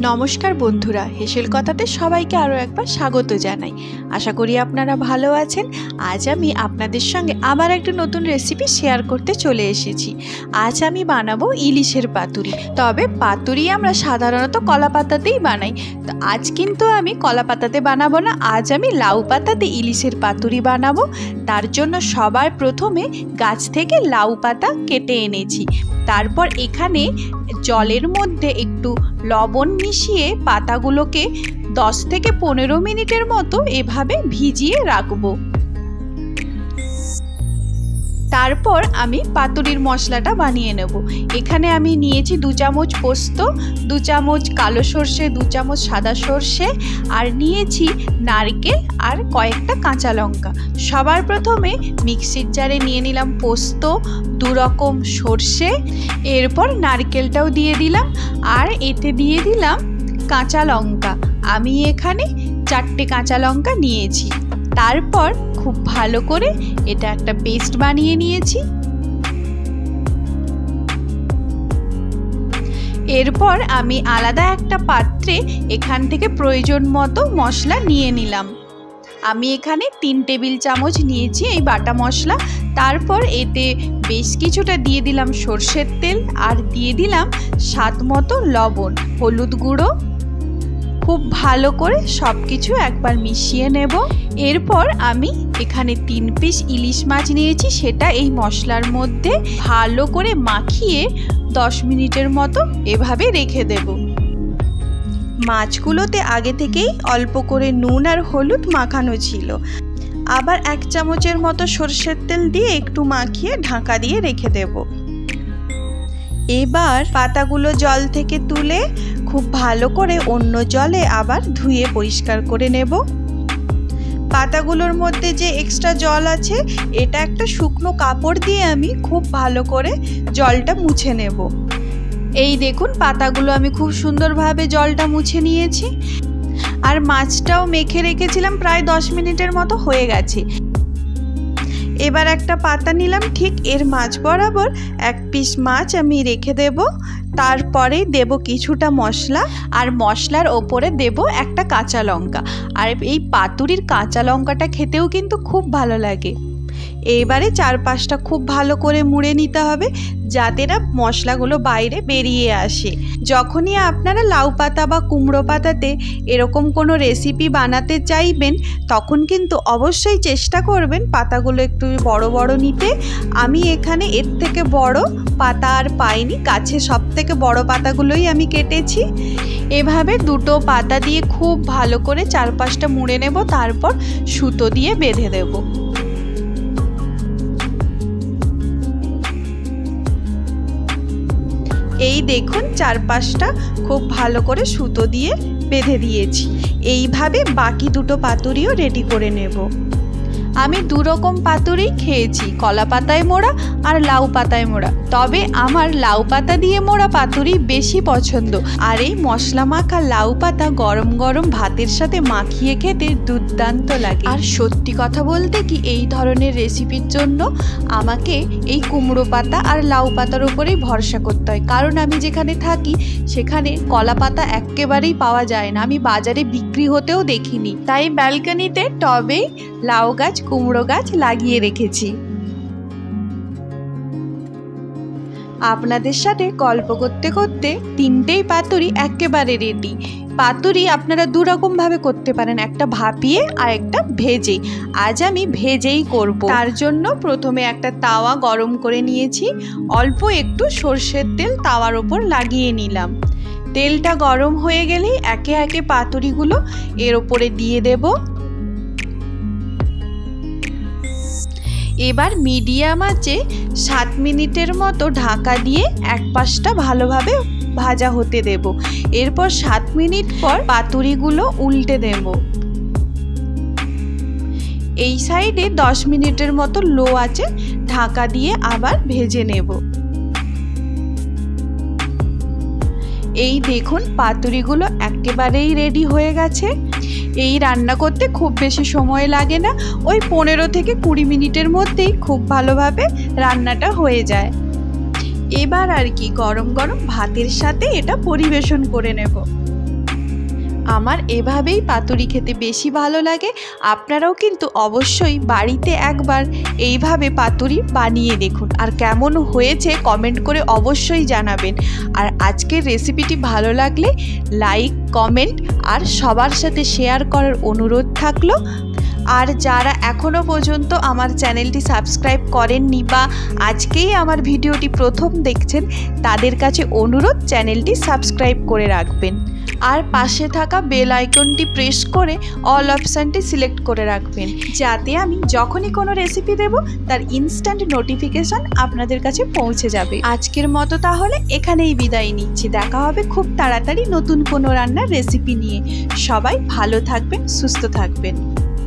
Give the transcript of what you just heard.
নমস্কার বন্ধুরা, হেসেল কথাতে সবাইকে আরও একবার স্বাগত জানাই। আশা করি আপনারা ভালো আছেন। আজ আমি আপনাদের সঙ্গে আবার একটা নতুন রেসিপি শেয়ার করতে চলে এসেছি। আজ আমি বানাবো ইলিশের পাতুরি। তবে পাতুরি আমরা সাধারণত কলা পাতাতেই বানাই, তো আজ কিন্তু আমি কলা পাতাতে বানাবো না, আজ আমি লাউ পাতাতে ইলিশের পাতুরি বানাবো। তার জন্য সবার প্রথমে গাছ থেকে লাউ পাতা কেটে এনেছি। তারপর এখানে জলের মধ্যে একটু লবণ মিশিয়ে পাতাগুলোকে 10 থেকে 15 মিনিটের মতো এভাবে ভিজিয়ে রাখবো। তারপর আমি পাতুরির মশলাটা বানিয়ে নেব। এখানে আমি নিয়েছি 2 চামচ পোস্ত, 2 চামচ কালো সর্ষে, 2 চামচ সাদা সর্ষে, আর নিয়েছি নারকেল আর কয়েকটা কাঁচা লঙ্কা। সবার প্রথমে মিক্সির জারে নিয়ে নিলাম পোস্ত, 2 রকম সর্ষে, এরপর নারকেলটাও দিয়ে দিলাম আর এতে দিয়ে দিলাম কাঁচা লঙ্কা। আমি এখানে 4টে কাঁচা লঙ্কা নিয়েছি। তারপর খুব ভালো করে এটা একটা পেস্ট বানিয়ে নিয়েছি। এরপর আমি আলাদা একটা পাত্রে এখান থেকে প্রয়োজন মতো মশলা নিয়ে নিলাম। আমি এখানে 3 টেবিল চামচ নিয়েছি এই বাটা মশলা। তারপর এতে বেশ কিছুটা দিয়ে দিলাম সর্ষের তেল আর দিয়ে দিলাম স্বাদ মতো লবণ, হলুদ গুঁড়ো। খুব ভালো করে সব কিছু একবার মিশিয়ে নেব। এরপর আমি এখানে 3 পিস ইলিশ মাছ নিয়েছি, সেটা এই মশলার মধ্যে ভালো করে মাখিয়ে 10 মিনিটের মতো এভাবে রেখে দেব। মাছগুলোতে আগে থেকেই অল্প করে নুন আর হলুদ মাখানো ছিল। আবার 1 চামচের মতো সর্ষের তেল দিয়ে একটু মাখিয়ে ঢাকা দিয়ে রেখে দেব। এবার পাতাগুলো জল থেকে তুলে খুব ভালো করে অন্য জলে আবার ধুয়ে পরিষ্কার করে নেব। পাতাগুলোর মধ্যে যে এক্সট্রা জল আছে, এটা একটা শুকনো কাপড় দিয়ে আমি খুব ভালো করে জলটা মুছে নেব। এই দেখুন, পাতাগুলো আমি খুব সুন্দরভাবে জলটা মুছে নিয়েছি। আর মাছটাও মেখে রেখেছিলাম, প্রায় 10 মিনিটের মতো হয়ে গেছে। এবার একটা পাতা নিলাম, ঠিক এর মাছ বরাবর 1 পিস মাছ আমি রেখে দেব। তারপরে দেব কিছুটা মশলা, আর মশলার ওপরে দেব একটা কাঁচা লঙ্কা। আর এই পাতুরির কাঁচা লঙ্কাটা খেতেও কিন্তু খুব ভালো লাগে। এবারে 4-5টা খুব ভালো করে মুড়ে নিতে হবে, যাতে না মশলাগুলো বাইরে বেরিয়ে আসে। যখনই আপনারা লাউ পাতা বা কুমড়ো পাতাতে এরকম কোনো রেসিপি বানাতে চাইবেন, তখন কিন্তু অবশ্যই চেষ্টা করবেন পাতাগুলো একটু বড় বড় নিতে। আমি এখানে এর থেকে বড় পাতা আর পাইনি, গাছে সব থেকে বড় পাতাগুলোই আমি কেটেছি। এভাবে 2টো পাতা দিয়ে খুব ভালো করে 4-5টা মুড়ে নেব, তারপর সুতো দিয়ে বেঁধে দেব। এই দেখুন, 4-5টা খুব ভালো করে সুতো দিয়ে বেঁধে দিয়েছি। এইভাবে বাকি 2টো পাতুরিও রেডি করে নেব। আমি 2 রকম পাতুরি খেয়েছি, কলা পাতায় মোড়া আর লাউ পাতায় মোড়া। তবে আমার লাউ পাতা দিয়ে মোড়া পাতুরি বেশি পছন্দ। আর এই মশলা মাখা লাউ পাতা গরম গরম ভাতের সাথে মাখিয়ে খেতে দুর্দান্ত লাগে। আর সত্যি কথা বলতে কি, এই ধরনের রেসিপির জন্য আমাকে এই কুমড়ো পাতা আর লাউ পাতার উপরেই ভরসা করতে হয়। কারণ আমি যেখানে থাকি সেখানে কলা পাতা একেবারেই পাওয়া যায় না, আমি বাজারে বিক্রি হতেও দেখিনি। তাই ব্যালকনিতে টবে লাউ গাছ, কুমড়ো গাছ লাগিয়ে রেখেছি। আপনাদের সাথে গল্প করতে করতে 3টেই পাতুরি একেবারে রেডি। পাতুরি আপনারা 2 রকম ভাবে করতে পারেন, একটা ভাপিয়ে আর একটা ভেজে। আজ আমি ভেজেই করব। তার জন্য প্রথমে একটা তাওয়া গরম করে নিয়েছি, অল্প একটু সর্ষের তেল তাওয়ার ওপর লাগিয়ে নিলাম। তেলটা গরম হয়ে গেলেই একে একে পাতুরিগুলো এর ওপরে দিয়ে দেব। এবার মিডিয়াম আঁচে 7 মিনিটের মতো ঢাকা দিয়ে এক পাশটা ভালোভাবে ভাজা হতে দেব। এরপর 7 মিনিট পর পাতুরিগুলো উল্টে দেব। এই সাইডে 10 মিনিটের মতো লো আঁচে ঢাকা দিয়ে আবার ভেজে নেব। এই দেখুন, পাতুরিগুলো একেবারেই রেডি হয়ে গেছে। এই রান্না করতে খুব বেশি সময় লাগে না, ওই 15 থেকে 20 মিনিটের মধ্যেই খুব ভালোভাবে রান্নাটা হয়ে যায়। এবার আর কি গরম গরম ভাতের সাথে এটা পরিবেশন করে নেব। আমার এভাবেই পাতুরি খেতে বেশি ভালো লাগে। আপনারাও কিন্তু অবশ্যই বাড়িতে একবার এইভাবে পাতুরি বানিয়ে দেখুন, আর কেমন হয়েছে কমেন্ট করে অবশ্যই জানাবেন। আর আজকের রেসিপিটি ভালো লাগলে লাইক, কমেন্ট আর সবার সাথে শেয়ার করার অনুরোধ থাকলো। আর যারা এখনও পর্যন্ত আমার চ্যানেলটি সাবস্ক্রাইব করেননি বা আজকেই আমার ভিডিওটি প্রথম দেখছেন, তাদের কাছে অনুরোধ চ্যানেলটি সাবস্ক্রাইব করে রাখবেন। আর পাশে থাকা বেল আইকনটি প্রেস করে অল অপশানটি সিলেক্ট করে রাখবেন, যাতে আমি যখনই কোনো রেসিপি দেব তার ইনস্ট্যান্ট নোটিফিকেশান আপনাদের কাছে পৌঁছে যাবে। আজকের মতো তাহলে এখানেই বিদায় নিচ্ছি। দেখা হবে খুব তাড়াতাড়ি নতুন কোনো রান্নার রেসিপি নিয়ে। সবাই ভালো থাকবেন, সুস্থ থাকবেন।